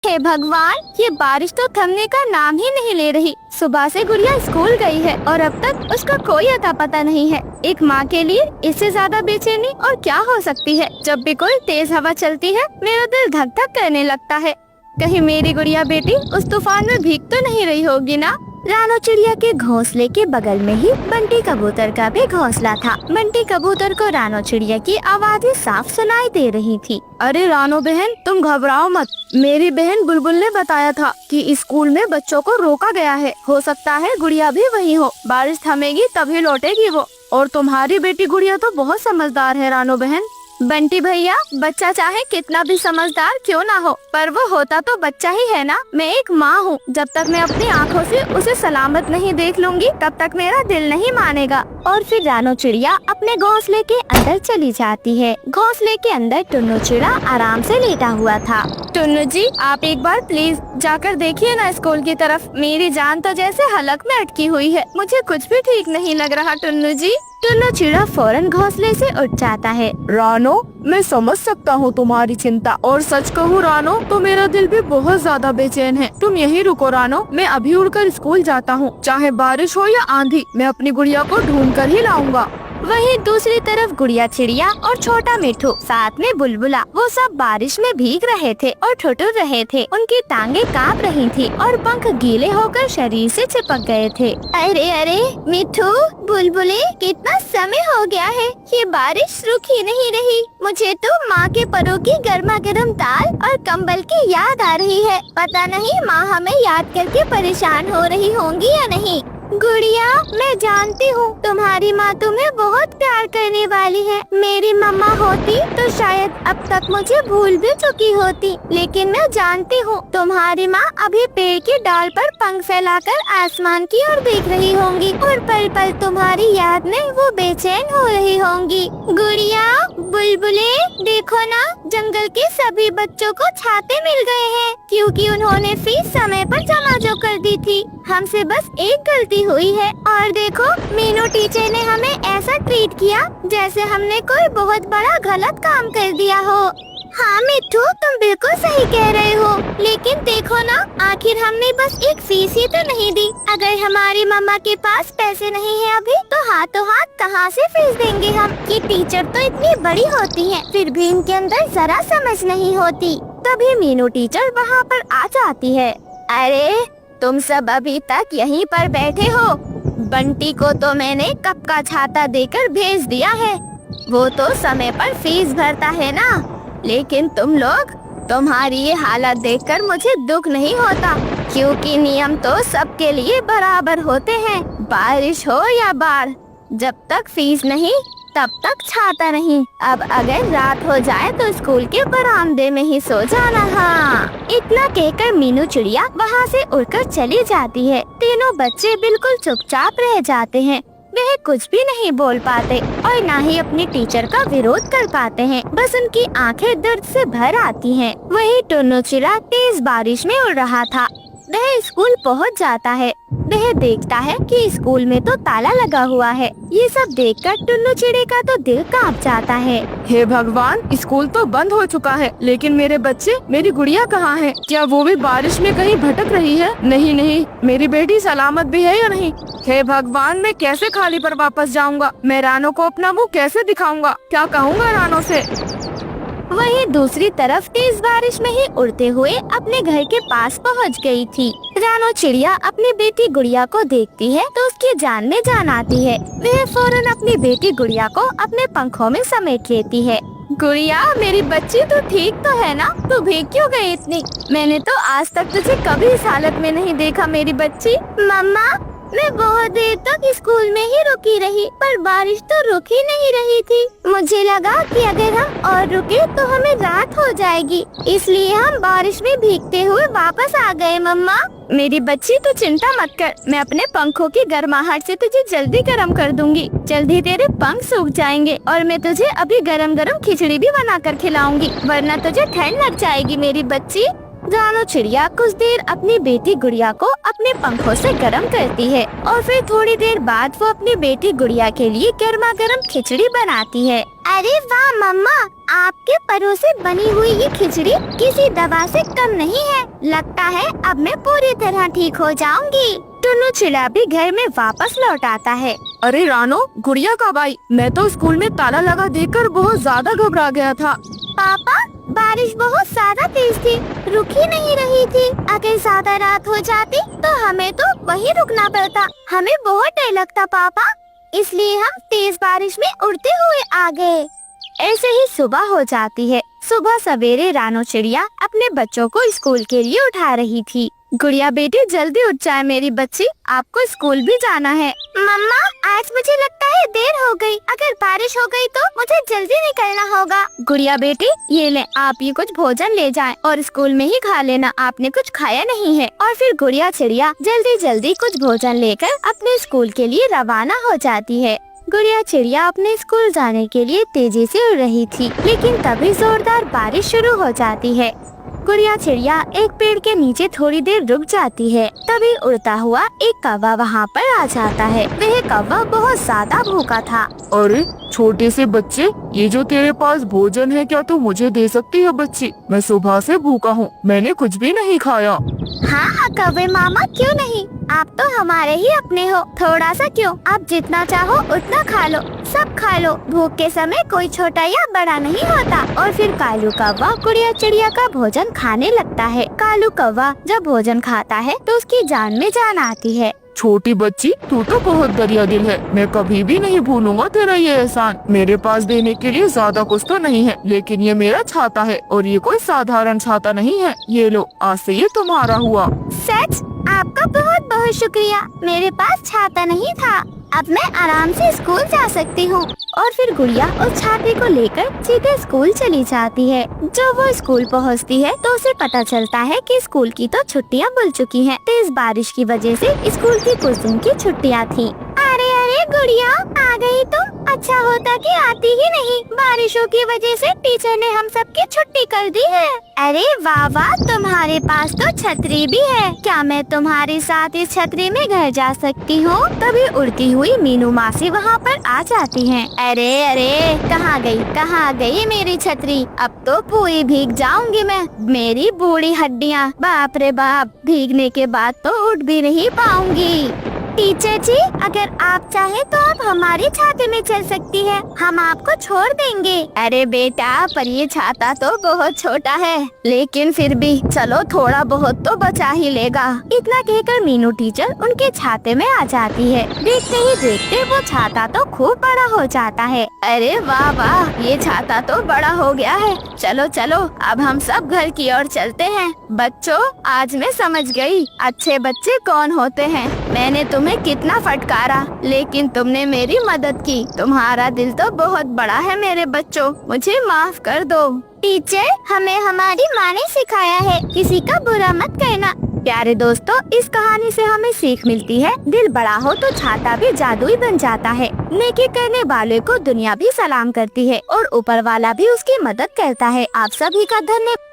हे भगवान, ये बारिश तो थमने का नाम ही नहीं ले रही। सुबह से गुड़िया स्कूल गई है और अब तक उसका कोई अता पता नहीं है। एक माँ के लिए इससे ज्यादा बेचैनी और क्या हो सकती है। जब भी कोई तेज हवा चलती है मेरा दिल धक धक करने लगता है। कहीं मेरी गुड़िया बेटी उस तूफान में भीग तो नहीं रही होगी ना। रानो चिड़िया के घोंसले के बगल में ही बंटी कबूतर का भी घोंसला था। बंटी कबूतर को रानो चिड़िया की आवाज़ें साफ सुनाई दे रही थी। अरे रानो बहन, तुम घबराओ मत। मेरी बहन बुलबुल ने बताया था कि स्कूल में बच्चों को रोका गया है। हो सकता है गुड़िया भी वही हो। बारिश थमेगी तभी लौटेगी वो। और तुम्हारी बेटी गुड़िया तो बहुत समझदार है रानो बहन। बंटी भैया, बच्चा चाहे कितना भी समझदार क्यों ना हो, पर वो होता तो बच्चा ही है ना। मैं एक माँ हूँ। जब तक मैं अपनी आँखों से उसे सलामत नहीं देख लूंगी तब तक मेरा दिल नहीं मानेगा। और फिर रानो चिड़िया अपने घोंसले के अंदर चली जाती है। घोंसले के अंदर टुन्नू चिड़ा आराम से लेटा हुआ था। टुन्नू जी, आप एक बार प्लीज जाकर देखिए ना स्कूल की तरफ। मेरी जान तो जैसे हलक में अटकी हुई है। मुझे कुछ भी ठीक नहीं लग रहा टुन्नू जी। टुन्नू चिड़ा फौरन घोंसले से उठ जाता है। रानो, मैं समझ सकता हूँ तुम्हारी चिंता। और सच कहूँ रानो, तो मेरा दिल भी बहुत ज्यादा बेचैन है। तुम यहीं रुको रानो, मैं अभी उड़कर स्कूल जाता हूँ। चाहे बारिश हो या आंधी, मैं अपनी गुड़िया को ढूंढ कर ही लाऊंगा। वहीं दूसरी तरफ गुड़िया चिड़िया और छोटा मिठू साथ में बुलबुला, वो सब बारिश में भीग रहे थे और ठुठुर रहे थे। उनकी टांगे कांप रही थी और पंख गीले होकर शरीर से चिपक गए थे। अरे अरे मिठू, बुलबुले, कितना समय हो गया है, ये बारिश रुक ही नहीं रही। मुझे तो माँ के परों की गर्मा गर्म दाल और कंबल की याद आ रही है। पता नहीं माँ हमें याद करके परेशान हो रही होंगी या नहीं। गुड़िया, मैं जानती हूँ तुम्हारी माँ तुम्हें बहुत प्यार करने वाली है। मेरी मम्मा होती तो शायद अब तक मुझे भूल भी चुकी होती। लेकिन मैं जानती हूँ तुम्हारी माँ अभी पेड़ की डाल पर पंख फैलाकर आसमान की ओर देख रही होंगी और पल पल तुम्हारी याद में वो बेचैन हो रही होंगी। गुड़िया, बुलबुले, देखो ना, जंगल के सभी बच्चों को छाते मिल गए हैं क्योंकि उन्होंने फीस समय पर जमा जो कर दी थी। हमसे बस एक गलती हुई है और देखो, मीनू टीचर ने हमें ऐसा ट्रीट किया जैसे हमने कोई बहुत बड़ा गलत काम कर दिया हो। हाँ मिठू, तुम बिल्कुल सही कह रहे हो। लेकिन देखो ना, आखिर हमने बस एक फीस ही तो नहीं दी। अगर हमारी मम्मा के पास पैसे नहीं है अभी, तो हाथों हाथ कहाँ से फीस देंगे हम। ये टीचर तो इतनी बड़ी होती हैं, फिर भी इनके अंदर जरा समझ नहीं होती। तभी मीनू टीचर वहाँ पर आ जाती है। अरे, तुम सब अभी तक यहीं पर बैठे हो? बंटी को तो मैंने कप का छाता देकर भेज दिया है। वो तो समय पर फीस भरता है ना। लेकिन तुम लोग, तुम्हारी ये हालत देखकर मुझे दुख नहीं होता, क्योंकि नियम तो सबके लिए बराबर होते हैं। बारिश हो या बाढ़, जब तक फीस नहीं तब तक छाता नहीं। अब अगर रात हो जाए तो स्कूल के बरामदे में ही सो जाना। हाँ, इतना कहकर मीनू चिड़िया वहाँ से उड़कर चली जाती है। तीनों बच्चे बिल्कुल चुपचाप रह जाते हैं। वह कुछ भी नहीं बोल पाते और ना ही अपनी टीचर का विरोध कर पाते हैं। बस उनकी आंखें दर्द से भर आती हैं। वही टुन्नू चिड़ा तेज बारिश में उड़ रहा था। वह स्कूल पहुंच जाता है। वह देखता है कि स्कूल में तो ताला लगा हुआ है। ये सब देखकर टुन्नू चिड़े का तो दिल कांप जाता है। हे भगवान, स्कूल तो बंद हो चुका है, लेकिन मेरे बच्चे, मेरी गुड़िया कहाँ है? क्या वो भी बारिश में कहीं भटक रही है? नहीं नहीं, मेरी बेटी सलामत भी है या नहीं? हे भगवान, मैं कैसे खाली पर वापस जाऊंगा? मैं रानो को अपना मुँह कैसे दिखाऊंगा? क्या कहूँगा रानो से? वहीं दूसरी तरफ तेज बारिश में ही उड़ते हुए अपने घर के पास पहुंच गई थी। रानो चिड़िया अपनी बेटी गुड़िया को देखती है तो उसकी जान में जान आती है। वह फौरन अपनी बेटी गुड़िया को अपने पंखों में समेट लेती है। गुड़िया, मेरी बच्ची, तू ठीक तो है ना? तू भीग क्यों गई इतनी? मैंने तो आज तक तुझे कभी इस हालत में नहीं देखा मेरी बच्ची। मम्मा, मैं बहुत देर तक स्कूल में ही रुकी रही, पर बारिश तो रुक ही नहीं रही थी। मुझे लगा कि अगर हम और रुके तो हमें रात हो जाएगी, इसलिए हम बारिश में भीगते हुए वापस आ गए। मम्मा, मेरी बच्ची, तू चिंता मत कर। मैं अपने पंखों की गर्माहट से तुझे जल्दी गर्म कर दूंगी। जल्दी तेरे पंख सूख जाएंगे और मैं तुझे अभी गरम गरम खिचड़ी भी बनाकर खिलाऊंगी, वरना तुझे ठंड लग जाएगी मेरी बच्ची। रानो चिड़िया कुछ देर अपनी बेटी गुड़िया को अपने पंखों से गर्म करती है और फिर थोड़ी देर बाद वो अपनी बेटी गुड़िया के लिए गर्मा गर्म खिचड़ी बनाती है। अरे वाह मम्मा, आपके परों से बनी हुई ये खिचड़ी किसी दवा से कम नहीं है। लगता है अब मैं पूरी तरह ठीक हो जाऊंगी। टुन्नू चिड़िया भी घर में वापस लौट आता है। अरे रानो, गुड़िया कब आई? मैं तो स्कूल में ताला लगा देखकर बहुत ज्यादा घबरा गया था। पापा, बारिश बहुत ज्यादा तेज थी, रुक ही नहीं रही थी। अगर ज्यादा रात हो जाती तो हमें तो वहीं रुकना पड़ता। हमें बहुत डर लगता पापा, इसलिए हम तेज बारिश में उड़ते हुए आ गए। ऐसे ही सुबह हो जाती है। सुबह सवेरे रानो चिड़िया अपने बच्चों को स्कूल के लिए उठा रही थी। गुड़िया बेटी, जल्दी उठ जाए मेरी बच्ची, आपको स्कूल भी जाना है। मम्मा, आज मुझे लगता है देर हो गई। अगर बारिश हो गई तो मुझे जल्दी निकलना होगा। गुड़िया बेटी, ये ले, आप ये कुछ भोजन ले जाएं और स्कूल में ही खा लेना। आपने कुछ खाया नहीं है। और फिर गुड़िया चिड़िया जल्दी जल्दी कुछ भोजन लेकर अपने स्कूल के लिए रवाना हो जाती है। गुड़िया चिड़िया अपने स्कूल जाने के लिए तेजी से उड़ रही थी, लेकिन तभी जोरदार बारिश शुरू हो जाती है। गुड़िया चिड़िया एक पेड़ के नीचे थोड़ी देर रुक जाती है। तभी उड़ता हुआ एक कौवा वहाँ पर आ जाता है। वह कौवा बहुत ज्यादा भूखा था। अरे छोटे से बच्चे, ये जो तेरे पास भोजन है, क्या तू मुझे दे सकती है बच्ची? मैं सुबह से भूखा हूँ, मैंने कुछ भी नहीं खाया। हाँ कौवे मामा, क्यों नहीं, आप तो हमारे ही अपने हो। थोड़ा सा क्यों, आप जितना चाहो उतना खा लो, सब खा लो। भूख के समय कोई छोटा या बड़ा नहीं होता। और फिर कालू कौवा गुड़िया चिड़िया का भोजन खाने लगता है। कालू कौवा जब भोजन खाता है तो उसकी जान में जान आती है। छोटी बच्ची, तू तो बहुत दरिया दिल है। मैं कभी भी नहीं भूलूंगा तेरा ये एहसान। मेरे पास देने के लिए ज्यादा कुछ तो नहीं है, लेकिन ये मेरा छाता है और ये कोई साधारण छाता नहीं है। ये लो, आज से ये तुम्हारा हुआ। सच? आपका बहुत बहुत शुक्रिया। मेरे पास छाता नहीं था, अब मैं आराम से स्कूल जा सकती हूँ। और फिर गुड़िया उस छाते को लेकर सीधे स्कूल चली जाती है। जब वो स्कूल पहुँचती है तो उसे पता चलता है कि स्कूल की तो छुट्टियाँ मिल चुकी हैं। तेज बारिश की वजह से स्कूल की कुछ दिन की छुट्टियाँ थी। अरे अरे गुड़िया, आ गई तुम। अच्छा होता कि आती ही नहीं, बारिशों की वजह से टीचर ने हम सबकी छुट्टी कर दी है। अरे वाह वाह, तुम्हारे पास तो छतरी भी है। क्या मैं तुम्हारे साथ इस छतरी में घर जा सकती हूँ? तभी उड़ती हुई मीनू मासी वहाँ पर आ जाती हैं। अरे अरे, कहाँ गई मेरी छतरी? अब तो पूरी भीग जाऊंगी मैं। मेरी बूढ़ी हड्डियाँ, बाप रे बाप, भीगने के बाद तो उठ भी नहीं पाऊंगी। टीचर जी, अगर आप चाहे तो आप हमारे छाते में चल सकती हैं, हम आपको छोड़ देंगे। अरे बेटा, पर ये छाता तो बहुत छोटा है, लेकिन फिर भी चलो, थोड़ा बहुत तो बचा ही लेगा। इतना कहकर मीनू टीचर उनके छाते में आ जाती है। देखते ही देखते वो छाता तो खूब बड़ा हो जाता है। अरे वाह वाह, ये छाता तो बड़ा हो गया है। चलो चलो, अब हम सब घर की ओर चलते हैं। बच्चों, आज मैं समझ गई अच्छे बच्चे कौन होते हैं। मैंने तुम्हें कितना फटकारा, लेकिन तुमने मेरी मदद की। तुम्हारा दिल तो बहुत बड़ा है मेरे बच्चों, मुझे माफ कर दो। टीचर, हमें हमारी माँ ने सिखाया है किसी का बुरा मत करना। प्यारे दोस्तों, इस कहानी से हमें सीख मिलती है, दिल बड़ा हो तो छाता भी जादुई बन जाता है। नेकी करने वाले को दुनिया भी सलाम करती है और ऊपर वाला भी उसकी मदद करता है। आप सभी का धन्यवाद।